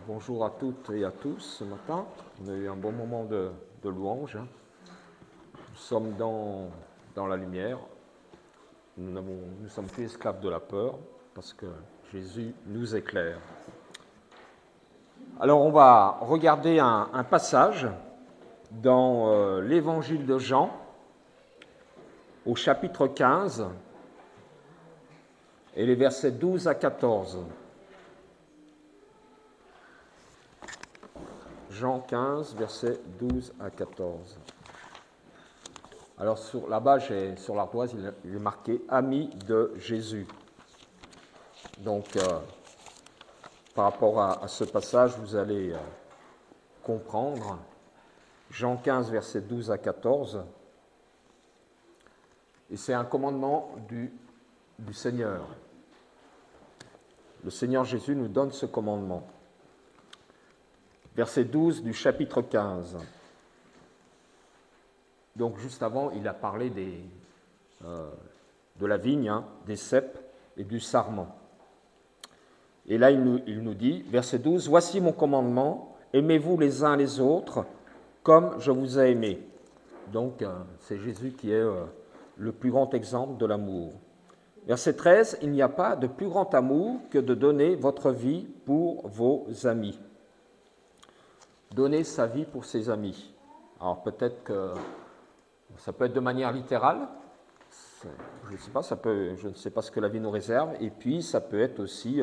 Bonjour à toutes et à tous ce matin. On a eu un bon moment de louange. Nous sommes dans la lumière. Nous sommes plus esclaves de la peur parce que Jésus nous éclaire. Alors on va regarder un passage dans l'évangile de Jean au chapitre 15 et les versets 12 à 14. Jean 15, versets 12 à 14. Alors là-bas, sur l'ardoise, il est marqué « Ami de Jésus ». Donc, par rapport à ce passage, vous allez comprendre. Jean 15, versets 12 à 14. Et c'est un commandement du Seigneur. Le Seigneur Jésus nous donne ce commandement. Verset 12 du chapitre 15. Donc, juste avant, il a parlé de la vigne, des ceps et du sarment. Et là, il nous dit, verset 12, « Voici mon commandement, aimez-vous les uns les autres comme je vous ai aimé. » Donc, c'est Jésus qui est le plus grand exemple de l'amour. Verset 13, « Il n'y a pas de plus grand amour que de donner votre vie pour vos amis. » Donner sa vie pour ses amis. Alors peut-être que ça peut être de manière littérale, je ne sais pas, je ne sais pas ce que la vie nous réserve, et puis ça peut être aussi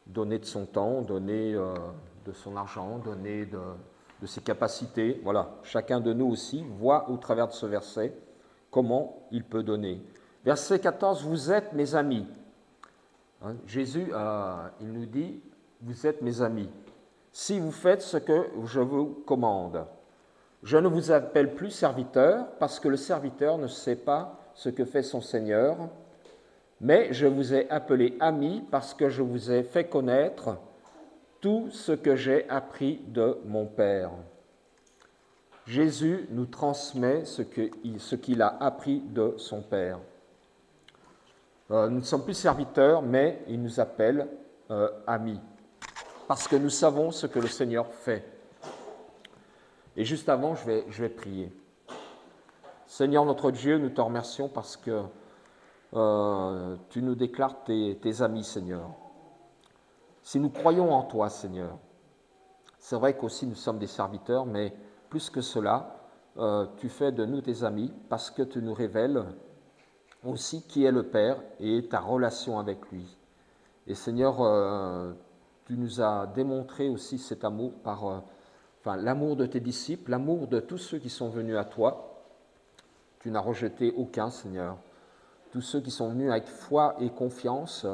donner de son temps, donner de son argent, donner de ses capacités. Voilà, chacun de nous aussi voit au travers de ce verset comment il peut donner. Verset 14, « Vous êtes mes amis. » Jésus, il nous dit, « Vous êtes mes amis. » Si vous faites ce que je vous commande. Je ne vous appelle plus serviteur, parce que le serviteur ne sait pas ce que fait son Seigneur, mais je vous ai appelé ami, parce que je vous ai fait connaître tout ce que j'ai appris de mon Père. Jésus nous transmet ce qu'il a appris de son Père. Nous ne sommes plus serviteurs, mais il nous appelle amis. Parce que nous savons ce que le Seigneur fait. Et juste avant, je vais prier. Seigneur notre Dieu, nous te remercions parce que tu nous déclares tes amis, Seigneur. Si nous croyons en toi, Seigneur, c'est vrai qu'aussi nous sommes des serviteurs, mais plus que cela, tu fais de nous tes amis parce que tu nous révèles aussi qui est le Père et ta relation avec lui. Et Seigneur, tu nous as démontré aussi cet amour par l'amour de tes disciples, l'amour de tous ceux qui sont venus à toi. Tu n'as rejeté aucun, Seigneur. Tous ceux qui sont venus avec foi et confiance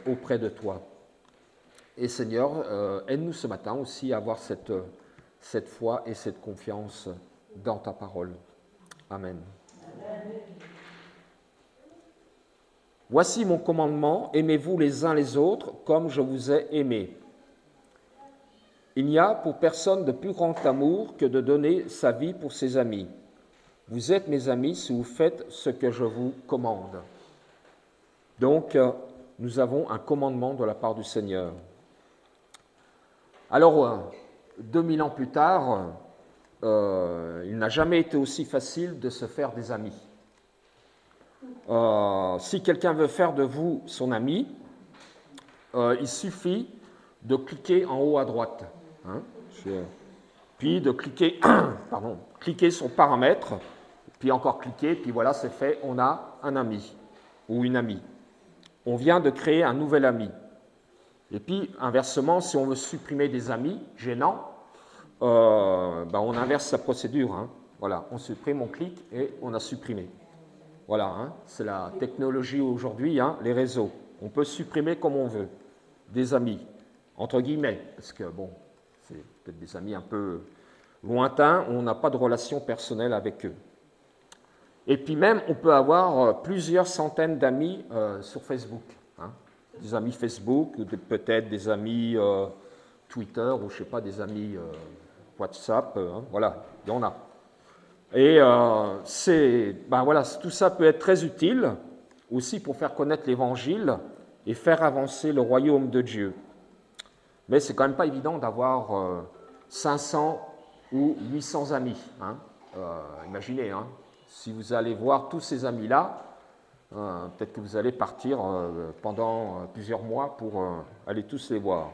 auprès de toi. Et Seigneur, aide-nous ce matin aussi à avoir cette foi et cette confiance dans ta parole. Amen. Voici mon commandement, aimez-vous les uns les autres comme je vous ai aimés. Il n'y a pour personne de plus grand amour que de donner sa vie pour ses amis. Vous êtes mes amis si vous faites ce que je vous commande. Donc, nous avons un commandement de la part du Seigneur. Alors, 2000 ans plus tard, il n'a jamais été aussi facile de se faire des amis. Si quelqu'un veut faire de vous son ami, il suffit de cliquer en haut à droite, puis de cliquer, cliquer sur paramètres, puis encore cliquer, puis voilà, c'est fait, on a un ami ou une amie. On vient de créer un nouvel ami. Et puis, inversement, si on veut supprimer des amis gênants, on inverse la procédure. Voilà, on supprime, on clique et on a supprimé. Voilà, c'est la technologie aujourd'hui, les réseaux. On peut supprimer comme on veut des amis, entre guillemets, parce que c'est peut-être des amis un peu lointains, on n'a pas de relation personnelle avec eux. Et puis même, on peut avoir plusieurs centaines d'amis sur Facebook. Des amis Facebook, ou peut-être des amis Twitter, ou je ne sais pas, des amis WhatsApp, voilà, il y en a. Et tout ça peut être très utile aussi pour faire connaître l'Évangile et faire avancer le royaume de Dieu. mais c'est quand même pas évident d'avoir 500 ou 800 amis. Hein. Imaginez, hein, si vous allez voir tous ces amis-là, peut-être que vous allez partir pendant plusieurs mois pour aller tous les voir.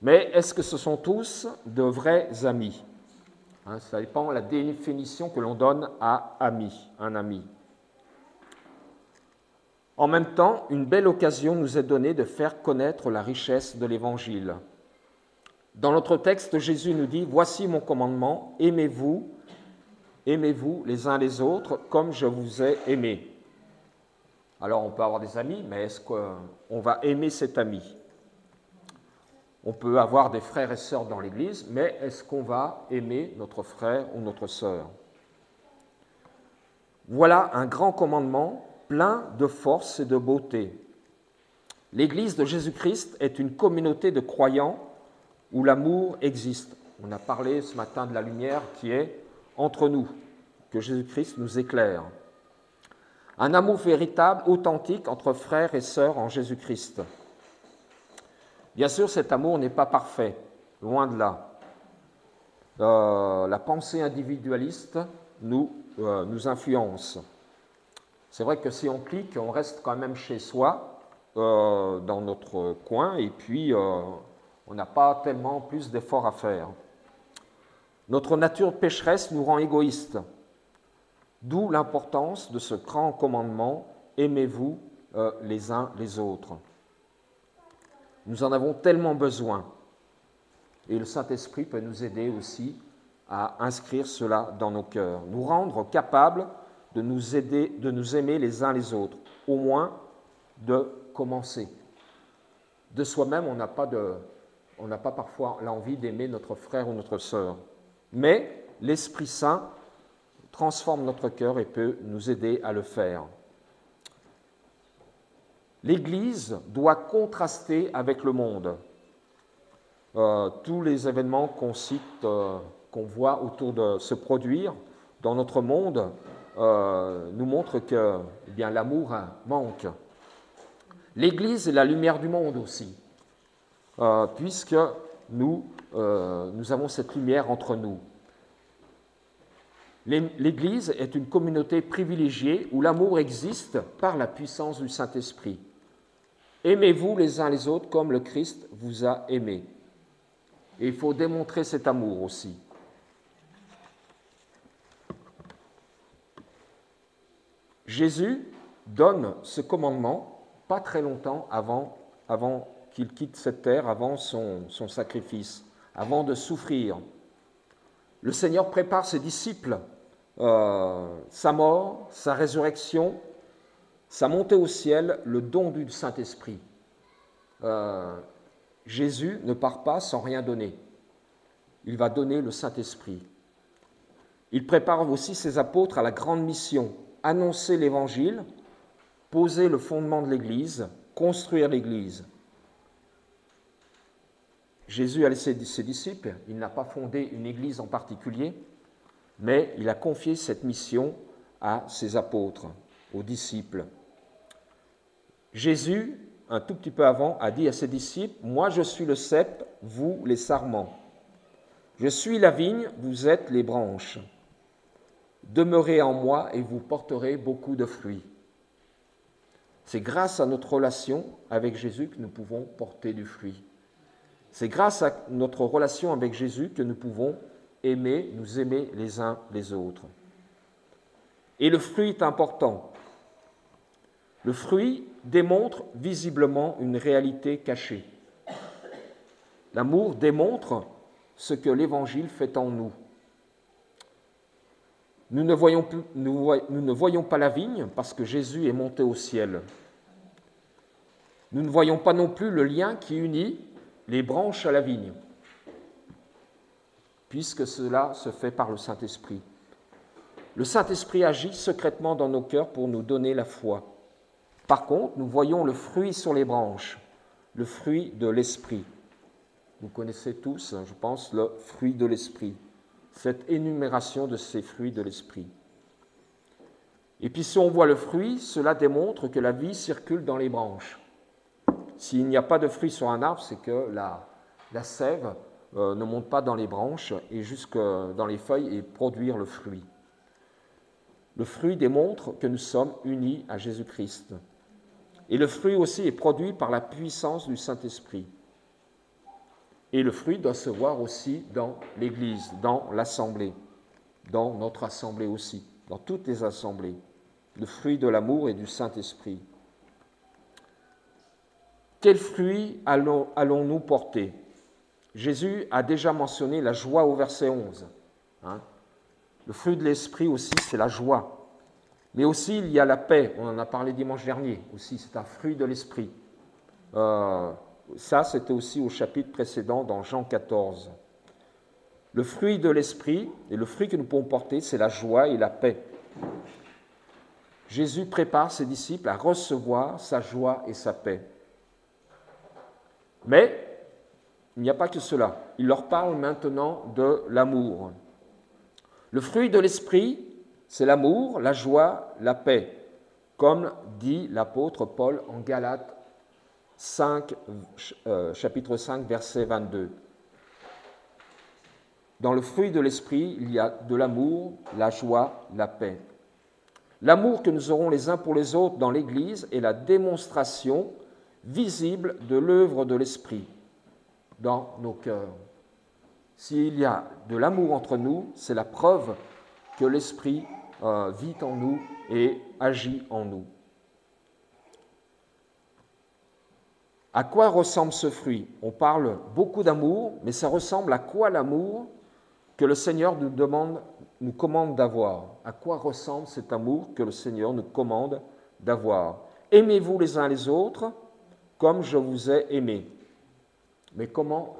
Mais est-ce que ce sont tous de vrais amis? Hein, ça dépend de la définition que l'on donne à ami, un ami. En même temps, une belle occasion nous est donnée de faire connaître la richesse de l'Évangile. Dans notre texte, Jésus nous dit « Voici mon commandement, aimez-vous les uns les autres comme je vous ai aimés. » Alors, on peut avoir des amis, mais est-ce qu'on va aimer cet ami? On peut avoir des frères et sœurs dans l'Église, mais est-ce qu'on va aimer notre frère ou notre sœur? Voilà un grand commandement plein de force et de beauté. L'Église de Jésus-Christ est une communauté de croyants où l'amour existe. On a parlé ce matin de la lumière qui est entre nous, que Jésus-Christ nous éclaire. Un amour véritable, authentique entre frères et sœurs en Jésus-Christ. Bien sûr, cet amour n'est pas parfait, loin de là. La pensée individualiste nous influence. C'est vrai que si on clique, on reste quand même chez soi, dans notre coin, et puis on n'a pas tellement plus d'efforts à faire. Notre nature pécheresse nous rend égoïstes, d'où l'importance de ce grand commandement « Aimez-vous les uns les autres ». Nous en avons tellement besoin, et le Saint-Esprit peut nous aider aussi à inscrire cela dans nos cœurs, nous rendre capables de nous aimer les uns les autres, au moins de commencer. De soi-même, on n'a pas parfois l'envie d'aimer notre frère ou notre sœur, mais l'Esprit Saint transforme notre cœur et peut nous aider à le faire. L'Église doit contraster avec le monde. Tous les événements qu'on cite, qu'on voit autour de se produire dans notre monde, nous montrent que l'amour manque. L'Église est la lumière du monde aussi, puisque nous avons cette lumière entre nous. L'Église est une communauté privilégiée où l'amour existe par la puissance du Saint-Esprit. Aimez-vous les uns les autres comme le Christ vous a aimés. Et il faut démontrer cet amour aussi. Jésus donne ce commandement pas très longtemps avant qu'il quitte cette terre, avant son sacrifice, avant de souffrir. Le Seigneur prépare ses disciples, sa mort, sa résurrection, sa montée au ciel, le don du Saint-Esprit. Jésus ne part pas sans rien donner. Il va donner le Saint-Esprit. Il prépare aussi ses apôtres à la grande mission, annoncer l'Évangile, poser le fondement de l'Église, construire l'Église. Jésus a laissé ses disciples, il n'a pas fondé une Église en particulier, mais il a confié cette mission à ses apôtres, aux disciples. Jésus, un tout petit peu avant, a dit à ses disciples « Moi je suis le cep, vous les sarments. Je suis la vigne, vous êtes les branches. Demeurez en moi et vous porterez beaucoup de fruits. » C'est grâce à notre relation avec Jésus que nous pouvons porter du fruit. C'est grâce à notre relation avec Jésus que nous pouvons nous aimer les uns les autres. Et le fruit est important. Le fruit démontre visiblement une réalité cachée. L'amour démontre ce que l'Évangile fait en nous. Nous ne voyons pas la vigne parce que Jésus est monté au ciel. Nous ne voyons pas non plus le lien qui unit les branches à la vigne, puisque cela se fait par le Saint-Esprit. Le Saint-Esprit agit secrètement dans nos cœurs pour nous donner la foi. Par contre, nous voyons le fruit sur les branches, le fruit de l'Esprit. Vous connaissez tous, je pense, le fruit de l'Esprit, cette énumération de ces fruits de l'Esprit. Et puis si on voit le fruit, cela démontre que la vie circule dans les branches. s'il n'y a pas de fruits sur un arbre, c'est que la sève ne monte pas dans les branches et jusque dans les feuilles et produire le fruit. Le fruit démontre que nous sommes unis à Jésus-Christ. Et le fruit aussi est produit par la puissance du Saint-Esprit. Et le fruit doit se voir aussi dans l'Église, dans l'Assemblée, dans notre Assemblée aussi, dans toutes les assemblées. Le fruit de l'amour et du Saint-Esprit. Quel fruit allons-nous porter? Jésus a déjà mentionné la joie au verset 11. Le fruit de l'Esprit aussi, c'est la joie. Mais aussi, il y a la paix. On en a parlé dimanche dernier. Aussi, c'est un fruit de l'Esprit. Ça, c'était aussi au chapitre précédent, dans Jean 14. Le fruit de l'Esprit, et le fruit que nous pouvons porter, c'est la joie et la paix. Jésus prépare ses disciples à recevoir sa joie et sa paix. Mais il n'y a pas que cela. Il leur parle maintenant de l'amour. Le fruit de l'Esprit, c'est l'amour, la joie, la paix, comme dit l'apôtre Paul en Galates 5, chapitre 5, verset 22. Dans le fruit de l'Esprit, il y a de l'amour, la joie, la paix. L'amour que nous aurons les uns pour les autres dans l'Église est la démonstration visible de l'œuvre de l'Esprit dans nos cœurs. S'il y a de l'amour entre nous, c'est la preuve que l'Esprit vit en nous et agit en nous. À quoi ressemble ce fruit? On parle beaucoup d'amour, mais ça ressemble à quoi l'amour que le Seigneur nous commande d'avoir? À quoi ressemble cet amour que le Seigneur nous commande d'avoir? Aimez-vous les uns les autres comme je vous ai aimé. Mais comment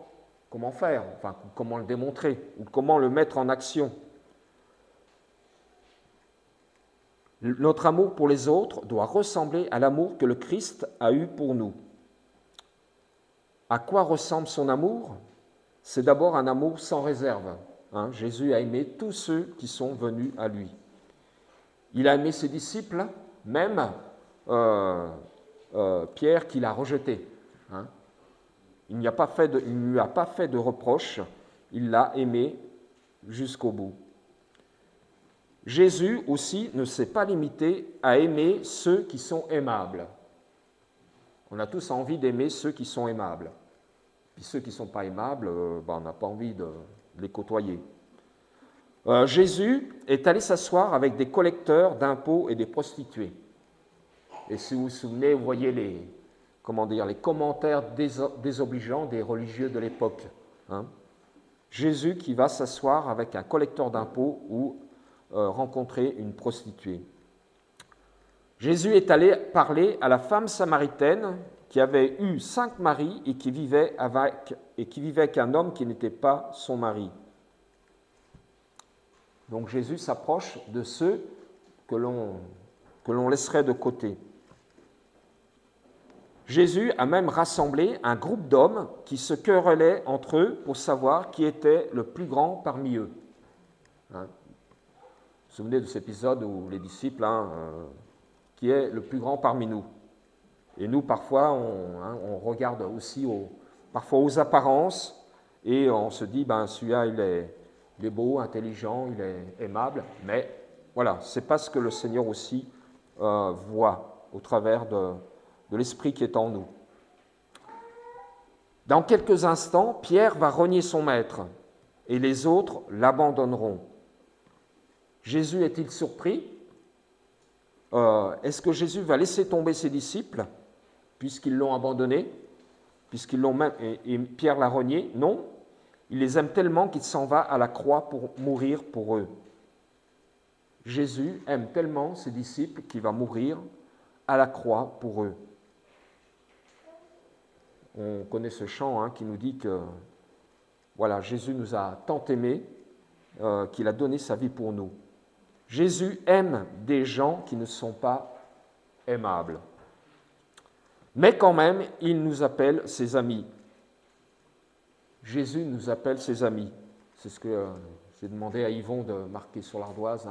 faire? Enfin, comment le démontrer? Ou comment le mettre en action? Notre amour pour les autres doit ressembler à l'amour que le Christ a eu pour nous. À quoi ressemble son amour? C'est d'abord un amour sans réserve. Jésus a aimé tous ceux qui sont venus à lui. Il a aimé ses disciples, même Pierre qu'il a rejeté. Il ne lui a pas fait de reproche, il l'a aimé jusqu'au bout. Jésus aussi ne s'est pas limité à aimer ceux qui sont aimables. On a tous envie d'aimer ceux qui sont aimables. Puis ceux qui ne sont pas aimables, on n'a pas envie de les côtoyer. Jésus est allé s'asseoir avec des collecteurs d'impôts et des prostituées. Et si vous vous souvenez, vous voyez les commentaires désobligeants des religieux de l'époque. Jésus qui va s'asseoir avec un collecteur d'impôts ou rencontrer une prostituée. Jésus est allé parler à la femme samaritaine qui avait eu 5 maris et qui vivait avec un homme qui n'était pas son mari. Donc Jésus s'approche de ceux que l'on laisserait de côté. Jésus a même rassemblé un groupe d'hommes qui se querellaient entre eux pour savoir qui était le plus grand parmi eux. Vous vous souvenez de cet épisode où les disciples, qui est le plus grand parmi nous? Et nous, parfois, on regarde aussi parfois aux apparences et on se dit, celui-là, il est beau, intelligent, il est aimable, mais voilà, c'est pas ce que le Seigneur aussi voit au travers de l'Esprit qui est en nous. Dans quelques instants, Pierre va renier son maître et les autres l'abandonneront. Jésus est-il surpris? Est-ce que Jésus va laisser tomber ses disciples puisqu'ils l'ont abandonné, puisqu'ils l'ont même et Pierre l'a renié? Non, il les aime tellement qu'il s'en va à la croix pour mourir pour eux. Jésus aime tellement ses disciples qu'il va mourir à la croix pour eux. On connaît ce chant qui nous dit que voilà, Jésus nous a tant aimés qu'il a donné sa vie pour nous. Jésus aime des gens qui ne sont pas aimables. Mais quand même, il nous appelle ses amis. Jésus nous appelle ses amis. C'est ce que j'ai demandé à Yvon de marquer sur l'ardoise,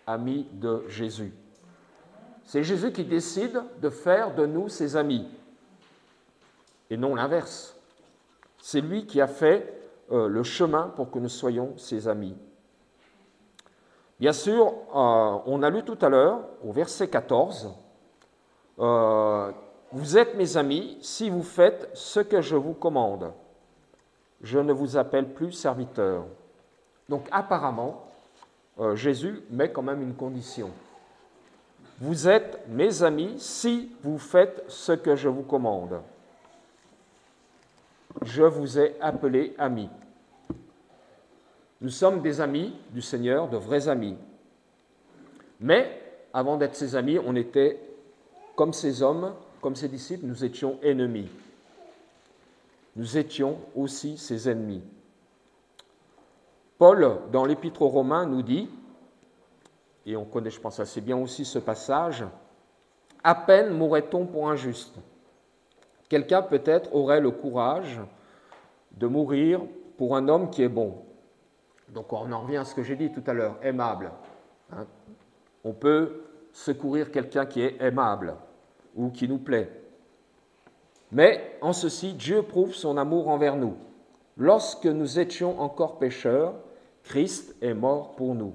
amis de Jésus. C'est Jésus qui décide de faire de nous ses amis. et non l'inverse. C'est lui qui a fait le chemin pour que nous soyons ses amis. Bien sûr, on a lu tout à l'heure, au verset 14, « Vous êtes mes amis si vous faites ce que je vous commande. Je ne vous appelle plus serviteur. » Donc apparemment, Jésus met quand même une condition. « Vous êtes mes amis si vous faites ce que je vous commande. Je vous ai appelé amis. » Nous sommes des amis du Seigneur, de vrais amis. Mais, avant d'être ses amis, on était comme ces hommes, comme ses disciples, nous étions ennemis. Nous étions aussi ses ennemis. Paul, dans l'Épître aux Romains, nous dit, et on connaît, je pense, assez bien aussi ce passage, « À peine mourrait-on pour un juste. » Quelqu'un peut-être aurait le courage de mourir pour un homme qui est bon. Donc on en revient à ce que j'ai dit tout à l'heure, aimable. Hein? On peut secourir quelqu'un qui est aimable ou qui nous plaît. Mais en ceci, Dieu prouve son amour envers nous. Lorsque nous étions encore pécheurs, Christ est mort pour nous.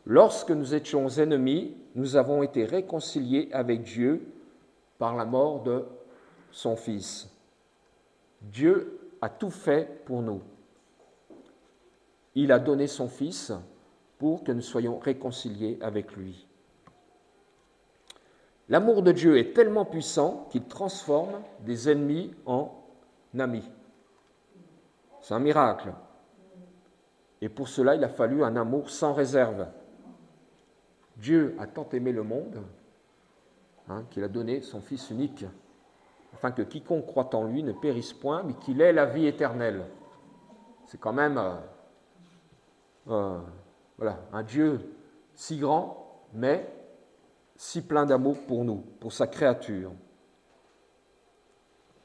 Lorsque nous étions ennemis, nous avons été réconciliés avec Dieu par la mort de son Fils. Dieu a tout fait pour nous. Il a donné son Fils pour que nous soyons réconciliés avec lui. L'amour de Dieu est tellement puissant qu'il transforme des ennemis en amis. C'est un miracle. Et pour cela, il a fallu un amour sans réserve. Dieu a tant aimé le monde qu'il a donné son Fils unique, afin que quiconque croit en lui ne périsse point, mais qu'il ait la vie éternelle. C'est quand même un Dieu si grand, mais si plein d'amour pour nous, pour sa créature.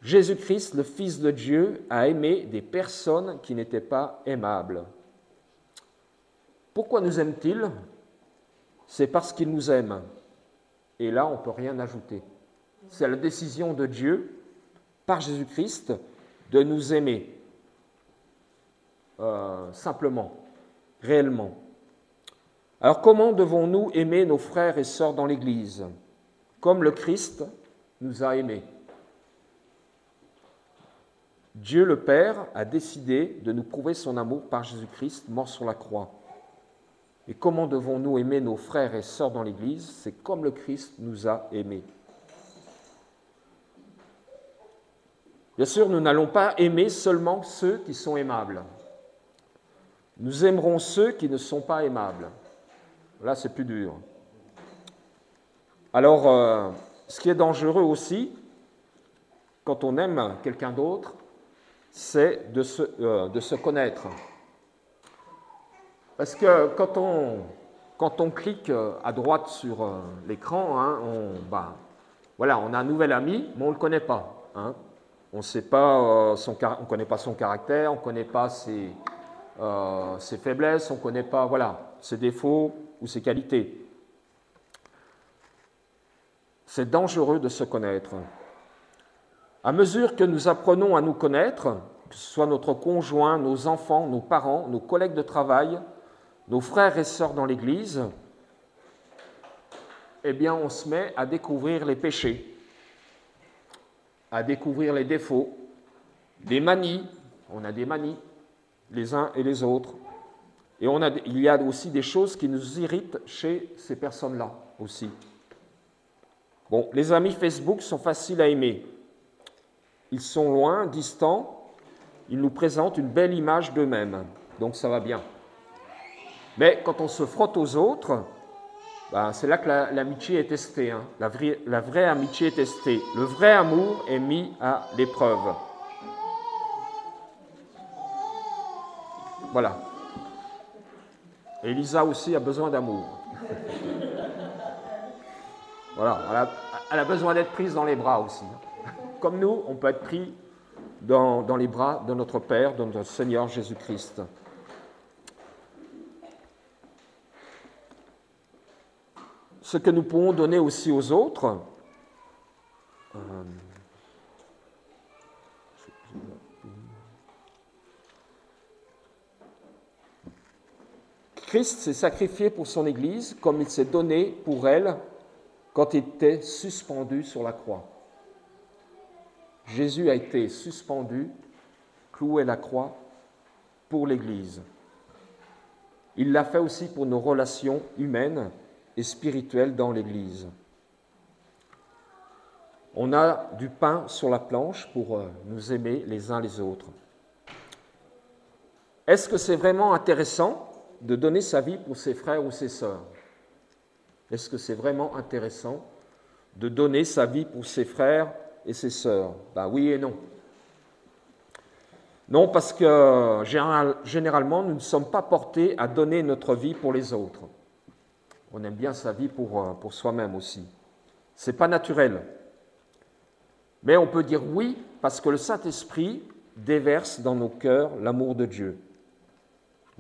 Jésus-Christ, le Fils de Dieu, a aimé des personnes qui n'étaient pas aimables. Pourquoi nous aime-t-il ? C'est parce qu'il nous aime. Et là, on ne peut rien ajouter. C'est la décision de Dieu, par Jésus-Christ, de nous aimer. Simplement, réellement. Alors comment devons-nous aimer nos frères et sœurs dans l'Église ? Comme le Christ nous a aimés. Dieu le Père a décidé de nous prouver son amour par Jésus-Christ, mort sur la croix. Et comment devons-nous aimer nos frères et sœurs dans l'Église ? C'est comme le Christ nous a aimés. Bien sûr, nous n'allons pas aimer seulement ceux qui sont aimables. Nous aimerons ceux qui ne sont pas aimables. Là, c'est plus dur. Alors, ce qui est dangereux aussi, quand on aime quelqu'un d'autre, c'est de se connaître. Parce que quand on clique à droite sur l'écran, on a un nouvel ami, mais on ne le connaît pas. On ne connaît pas son caractère, on ne connaît pas ses faiblesses, on ne connaît pas ses défauts ou ses qualités. C'est dangereux de se connaître. À mesure que nous apprenons à nous connaître, que ce soit notre conjoint, nos enfants, nos parents, nos collègues de travail, nos frères et sœurs dans l'Église, eh bien, on se met à découvrir les péchés, à découvrir les défauts, des manies. On a des manies, les uns et les autres. Et il y a aussi des choses qui nous irritent chez ces personnes-là aussi. Bon, les amis Facebook sont faciles à aimer. Ils sont loin, distants. Ils nous présentent une belle image d'eux-mêmes. Donc ça va bien. Mais quand on se frotte aux autres, c'est là que l'amitié est testée. La vraie amitié est testée. Le vrai amour est mis à l'épreuve. Voilà. Elisa aussi a besoin d'amour. Voilà, elle a besoin d'être prise dans les bras aussi. Comme nous, on peut être pris dans les bras de notre Père, de notre Seigneur Jésus-Christ. Ce que nous pouvons donner aussi aux autres, Christ s'est sacrifié pour son Église comme il s'est donné pour elle quand il était suspendu sur la croix. Jésus a été suspendu, cloué à la croix pour l'Église. Il l'a fait aussi pour nos relations humaines et spirituelles dans l'Église. On a du pain sur la planche pour nous aimer les uns les autres. Est-ce que c'est vraiment intéressant de donner sa vie pour ses frères ou ses sœurs? Est-ce que c'est vraiment intéressant de donner sa vie pour ses frères et ses sœurs? Ben oui et non. Non, parce que généralement, nous ne sommes pas portés à donner notre vie pour les autres. On aime bien sa vie pour soi-même aussi. Ce n'est pas naturel. Mais on peut dire oui, parce que le Saint-Esprit déverse dans nos cœurs l'amour de Dieu.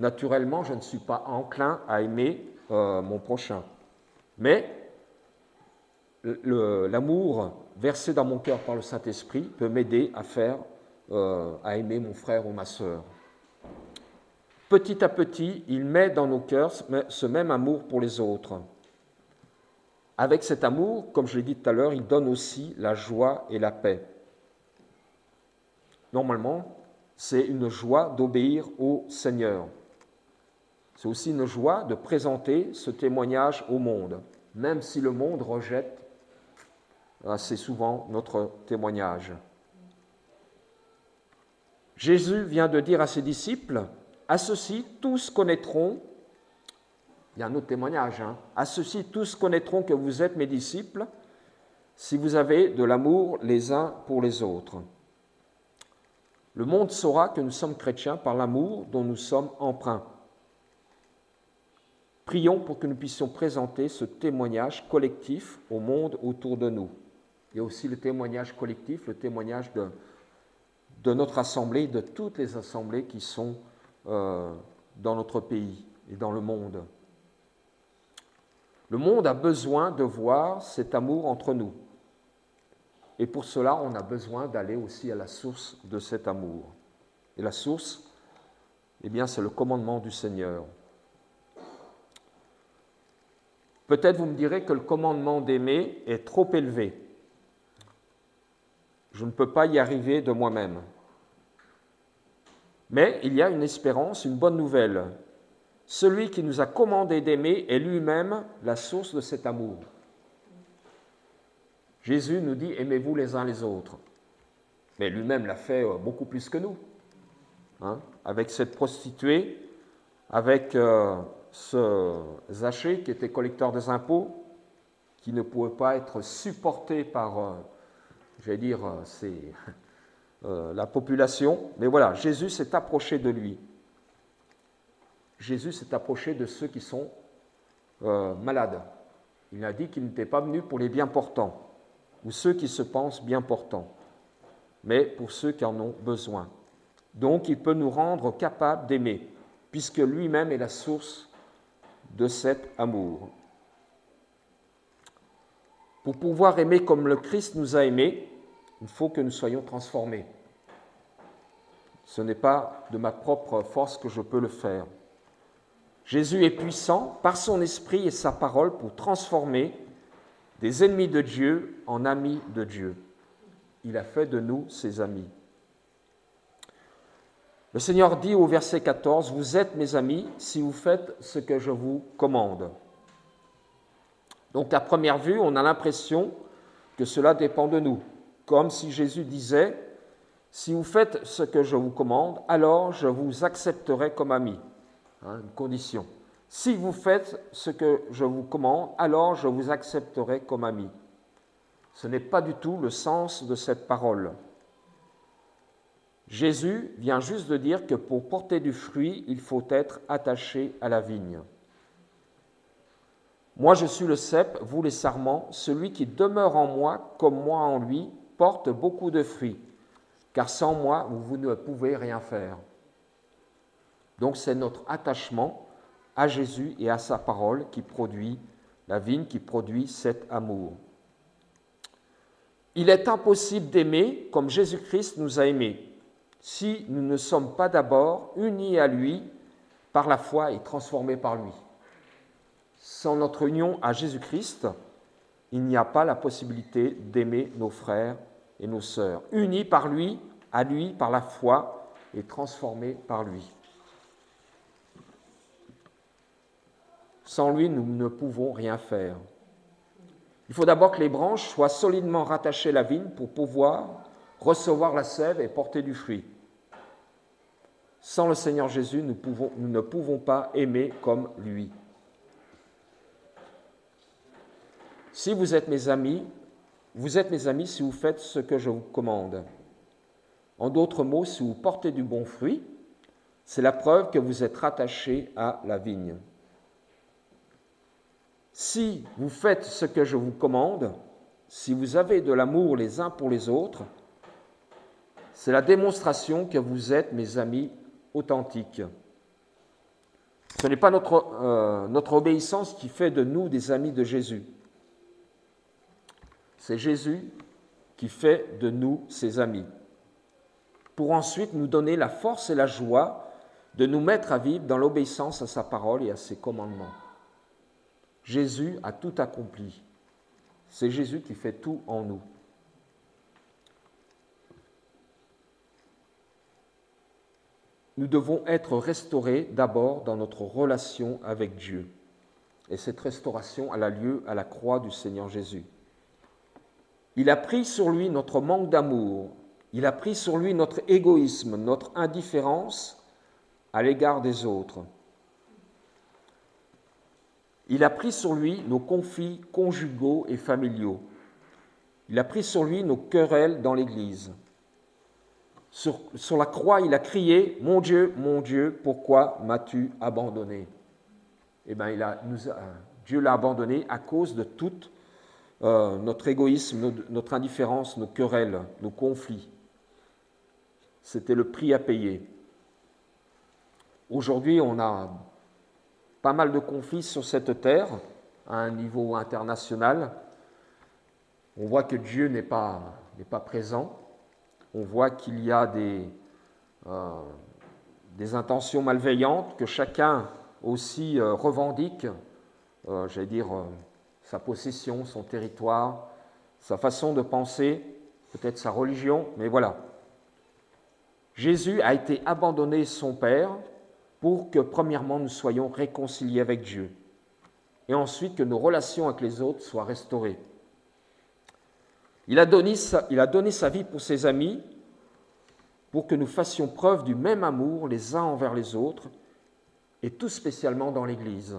Naturellement, je ne suis pas enclin à aimer mon prochain. Mais l'amour versé dans mon cœur par le Saint-Esprit peut m'aider à aimer mon frère ou ma sœur. Petit à petit, il met dans nos cœurs ce même amour pour les autres. Avec cet amour, comme je l'ai dit tout à l'heure, il donne aussi la joie et la paix. Normalement, c'est une joie d'obéir au Seigneur. C'est aussi une joie de présenter ce témoignage au monde, même si le monde rejette assez souvent notre témoignage. Jésus vient de dire à ses disciples, « À ceci, tous connaîtront », il y a un autre témoignage, « À ceci, tous connaîtront que vous êtes mes disciples, si vous avez de l'amour les uns pour les autres. » Le monde saura que nous sommes chrétiens par l'amour dont nous sommes empreints. Prions pour que nous puissions présenter ce témoignage collectif au monde autour de nous. Il y a aussi le témoignage collectif, le témoignage de notre assemblée, de toutes les assemblées qui sont dans notre pays et dans le monde. Le monde a besoin de voir cet amour entre nous. Et pour cela, on a besoin d'aller aussi à la source de cet amour. Et la source, eh bien, c'est le commandement du Seigneur. Peut-être vous me direz que le commandement d'aimer est trop élevé. Je ne peux pas y arriver de moi-même. Mais il y a une espérance, une bonne nouvelle. Celui qui nous a commandé d'aimer est lui-même la source de cet amour. Jésus nous dit « Aimez-vous les uns les autres ». Mais lui-même l'a fait beaucoup plus que nous. Avec cette prostituée, avec ce Zachée qui était collecteur des impôts, qui ne pouvait pas être supporté par, la population. Mais voilà, Jésus s'est approché de lui. Jésus s'est approché de ceux qui sont malades. Il a dit qu'il n'était pas venu pour les bien portants, ou ceux qui se pensent bien portants, mais pour ceux qui en ont besoin. Donc, il peut nous rendre capables d'aimer, puisque lui-même est la source de cet amour. Pour pouvoir aimer comme le Christ nous a aimés, il faut que nous soyons transformés. Ce n'est pas de ma propre force que je peux le faire. Jésus est puissant par son esprit et sa parole pour transformer des ennemis de Dieu en amis de Dieu. Il a fait de nous ses amis. Le Seigneur dit au verset 14, « Vous êtes mes amis si vous faites ce que je vous commande. » Donc à première vue, on a l'impression que cela dépend de nous, comme si Jésus disait, « Si vous faites ce que je vous commande, alors je vous accepterai comme ami. » Une condition. « Si vous faites ce que je vous commande, alors je vous accepterai comme ami. » Ce n'est pas du tout le sens de cette parole. Jésus vient juste de dire que pour porter du fruit, il faut être attaché à la vigne. Moi, je suis le cep, vous les sarments, celui qui demeure en moi comme moi en lui, porte beaucoup de fruits, car sans moi, vous ne pouvez rien faire. Donc, c'est notre attachement à Jésus et à sa parole qui produit la vigne, qui produit cet amour. Il est impossible d'aimer comme Jésus-Christ nous a aimés si nous ne sommes pas d'abord unis à lui par la foi et transformés par lui. Sans notre union à Jésus-Christ, il n'y a pas la possibilité d'aimer nos frères et nos sœurs, unis par lui, à lui, par la foi et transformés par lui. Sans lui, nous ne pouvons rien faire. Il faut d'abord que les branches soient solidement rattachées à la vigne pour pouvoir recevoir la sève et porter du fruit. Sans le Seigneur Jésus, nous ne pouvons pas aimer comme lui. Si vous êtes mes amis si vous faites ce que je vous commande. En d'autres mots, si vous portez du bon fruit, c'est la preuve que vous êtes rattachés à la vigne. Si vous faites ce que je vous commande, si vous avez de l'amour les uns pour les autres, c'est la démonstration que vous êtes mes amis authentiques. Ce n'est pas notre obéissance qui fait de nous des amis de Jésus. C'est Jésus qui fait de nous ses amis, pour ensuite nous donner la force et la joie de nous mettre à vivre dans l'obéissance à sa parole et à ses commandements. Jésus a tout accompli. C'est Jésus qui fait tout en nous. Nous devons être restaurés d'abord dans notre relation avec Dieu. Et cette restauration a lieu à la croix du Seigneur Jésus. Il a pris sur lui notre manque d'amour, il a pris sur lui notre égoïsme, notre indifférence à l'égard des autres. Il a pris sur lui nos conflits conjugaux et familiaux. Il a pris sur lui nos querelles dans l'Église. Sur la croix, il a crié « Mon Dieu, pourquoi m'as-tu abandonné ?» Eh bien, Dieu l'a abandonné à cause de tout notre égoïsme, notre indifférence, nos querelles, nos conflits. C'était le prix à payer. Aujourd'hui, on a pas mal de conflits sur cette terre, à un niveau international. On voit que Dieu n'est pas présent. On voit qu'il y a des intentions malveillantes, que chacun aussi revendique, sa possession, son territoire, sa façon de penser, peut-être sa religion, mais voilà. Jésus a été abandonné son Père pour que, premièrement, nous soyons réconciliés avec Dieu, et ensuite que nos relations avec les autres soient restaurées. Il a donné sa vie pour ses amis, pour que nous fassions preuve du même amour les uns envers les autres, et tout spécialement dans l'Église.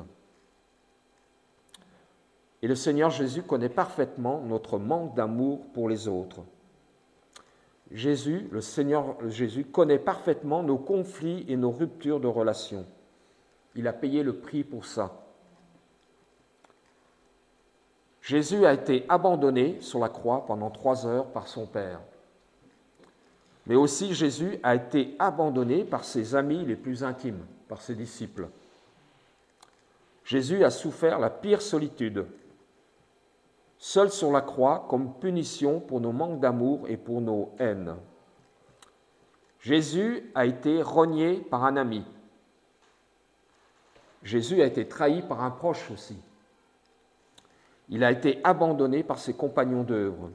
Et le Seigneur Jésus connaît parfaitement notre manque d'amour pour les autres. Le Seigneur Jésus connaît parfaitement nos conflits et nos ruptures de relations. Il a payé le prix pour ça. Jésus a été abandonné sur la croix pendant 3 heures par son Père. Mais aussi Jésus a été abandonné par ses amis les plus intimes, par ses disciples. Jésus a souffert la pire solitude, seul sur la croix comme punition pour nos manques d'amour et pour nos haines. Jésus a été renié par un ami. Jésus a été trahi par un proche aussi. Il a été abandonné par ses compagnons d'œuvre.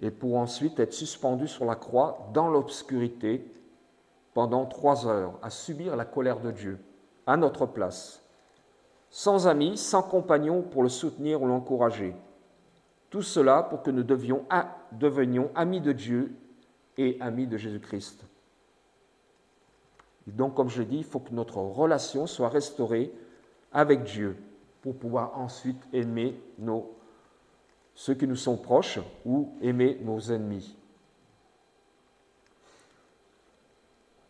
Et pour ensuite être suspendu sur la croix dans l'obscurité pendant 3 heures, à subir la colère de Dieu, à notre place, sans amis, sans compagnons pour le soutenir ou l'encourager. Tout cela pour que nous devenions amis de Dieu et amis de Jésus-Christ. Et donc, comme je l'ai dit, il faut que notre relation soit restaurée avec Dieu pour pouvoir ensuite aimer ceux qui nous sont proches ou aimer nos ennemis.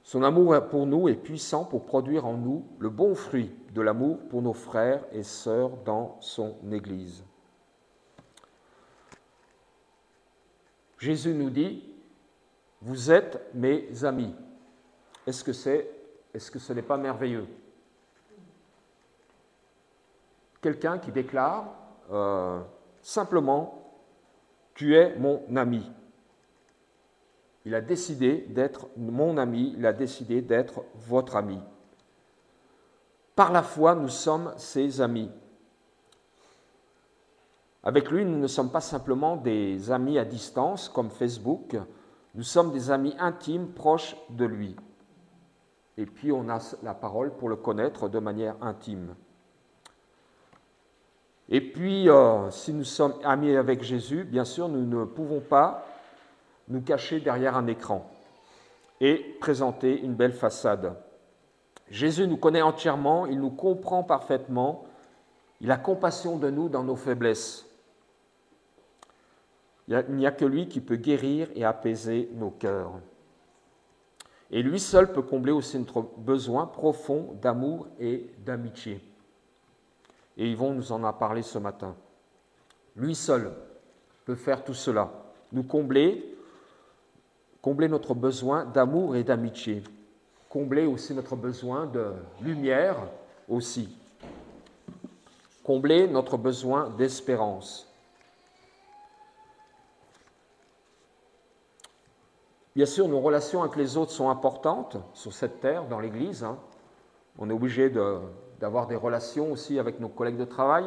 Son amour pour nous est puissant pour produire en nous le bon fruit de l'amour pour nos frères et sœurs dans son Église. Jésus nous dit « Vous êtes mes amis ». Est-ce que ce n'est pas merveilleux? Quelqu'un qui déclare simplement « Tu es mon ami ». Il a décidé d'être mon ami, il a décidé d'être votre ami. Par la foi, nous sommes ses amis. Avec lui, nous ne sommes pas simplement des amis à distance comme Facebook, nous sommes des amis intimes, proches de lui. Et puis on a la parole pour le connaître de manière intime. Et puis, si nous sommes amis avec Jésus, bien sûr, nous ne pouvons pas nous cacher derrière un écran et présenter une belle façade. Jésus nous connaît entièrement, il nous comprend parfaitement, il a compassion de nous dans nos faiblesses. Il n'y a que lui qui peut guérir et apaiser nos cœurs. Et lui seul peut combler aussi notre besoin profond d'amour et d'amitié. Et Yvon nous en a parlé ce matin. Lui seul peut faire tout cela, nous combler notre besoin d'amour et d'amitié, combler aussi notre besoin de lumière aussi, combler notre besoin d'espérance. Bien sûr, nos relations avec les autres sont importantes sur cette terre, dans l'Église. On est obligé d'avoir des relations aussi avec nos collègues de travail,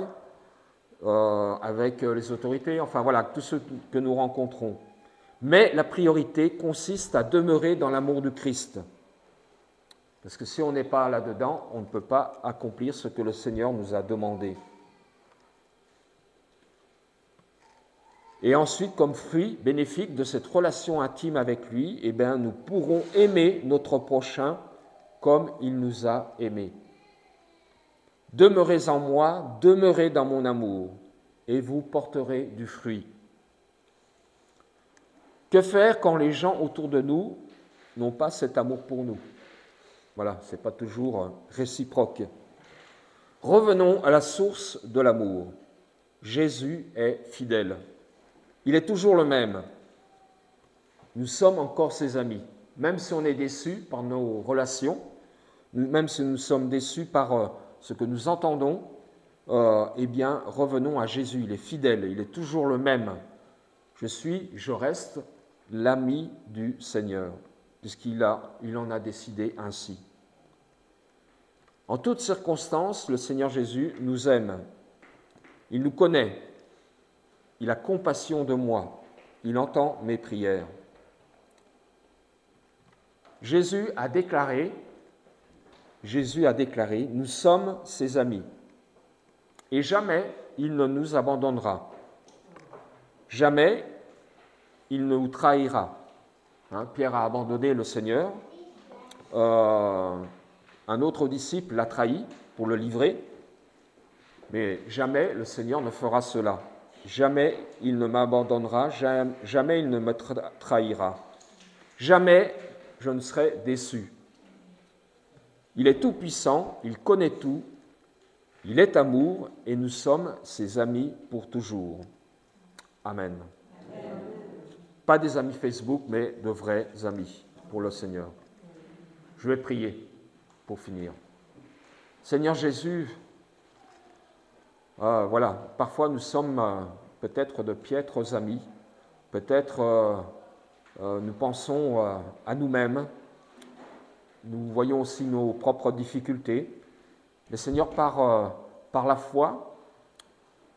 avec les autorités, enfin voilà, tous ceux que nous rencontrons. Mais la priorité consiste à demeurer dans l'amour du Christ. Parce que si on n'est pas là-dedans, on ne peut pas accomplir ce que le Seigneur nous a demandé. Et ensuite, comme fruit bénéfique de cette relation intime avec lui, eh bien, nous pourrons aimer notre prochain comme il nous a aimés. Demeurez en moi, demeurez dans mon amour, et vous porterez du fruit. Que faire quand les gens autour de nous n'ont pas cet amour pour nous? Voilà, ce n'est pas toujours réciproque. Revenons à la source de l'amour. Jésus est fidèle. Il est toujours le même. Nous sommes encore ses amis. Même si on est déçu par nos relations, même si nous sommes déçus par ce que nous entendons, eh bien, revenons à Jésus. Il est fidèle, il est toujours le même. Je reste l'ami du Seigneur, puisqu'il en a décidé ainsi. En toutes circonstances, le Seigneur Jésus nous aime. Il nous connaît. Il a compassion de moi. Il entend mes prières. Jésus a déclaré, nous sommes ses amis. Et jamais il ne nous abandonnera. Jamais il ne nous trahira. Pierre a abandonné le Seigneur. Un autre disciple l'a trahi pour le livrer. Mais jamais le Seigneur ne fera cela. Jamais il ne m'abandonnera, jamais il ne me trahira. Jamais je ne serai déçu. Il est tout-puissant, il connaît tout, il est amour et nous sommes ses amis pour toujours. Amen. Pas des amis Facebook, mais de vrais amis pour le Seigneur. Je vais prier pour finir. Seigneur Jésus, voilà, parfois nous sommes peut-être de piètres amis, peut-être nous pensons à nous-mêmes, nous voyons aussi nos propres difficultés, mais Seigneur, par la foi,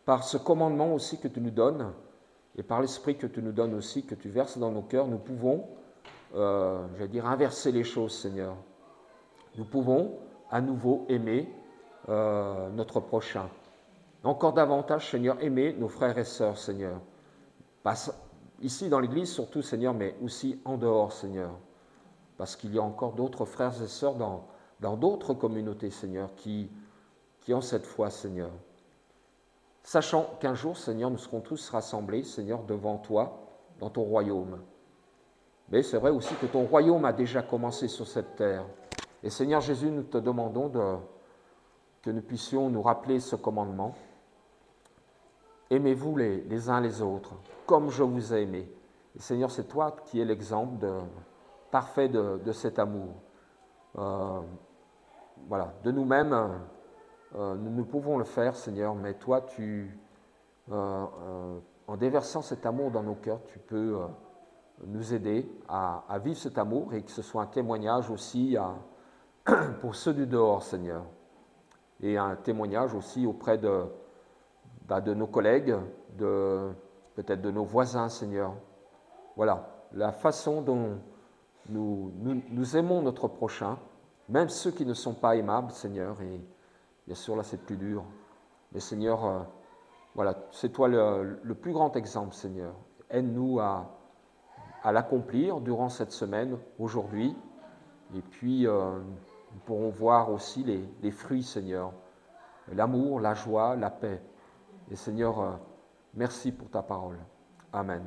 par ce commandement aussi que tu nous donnes, et par l'Esprit que tu nous donnes aussi, que tu verses dans nos cœurs, nous pouvons, inverser les choses, Seigneur. Nous pouvons à nouveau aimer notre prochain. Encore davantage, Seigneur, aimer nos frères et sœurs, Seigneur. Pas ici dans l'Église surtout, Seigneur, mais aussi en dehors, Seigneur. Parce qu'il y a encore d'autres frères et sœurs dans d'autres communautés, Seigneur, qui ont cette foi, Seigneur. Sachant qu'un jour, Seigneur, nous serons tous rassemblés, Seigneur, devant toi, dans ton royaume. Mais c'est vrai aussi que ton royaume a déjà commencé sur cette terre. Et Seigneur Jésus, nous te demandons que nous puissions nous rappeler ce commandement. Aimez-vous les uns les autres, comme je vous ai aimé. Et Seigneur, c'est toi qui es l'exemple parfait de cet amour. Voilà, de nous-mêmes, nous pouvons le faire, Seigneur, mais toi, en déversant cet amour dans nos cœurs, tu peux nous aider à vivre cet amour et que ce soit un témoignage aussi pour ceux du dehors, Seigneur. Et un témoignage aussi auprès de nos collègues, peut-être de nos voisins, Seigneur. Voilà, la façon dont nous aimons notre prochain, même ceux qui ne sont pas aimables, Seigneur, et bien sûr là c'est plus dur. Mais Seigneur, voilà, c'est toi le plus grand exemple, Seigneur. Aide-nous à l'accomplir durant cette semaine, aujourd'hui, et puis nous pourrons voir aussi les fruits, Seigneur, l'amour, la joie, la paix. Et Seigneur, merci pour ta parole. Amen.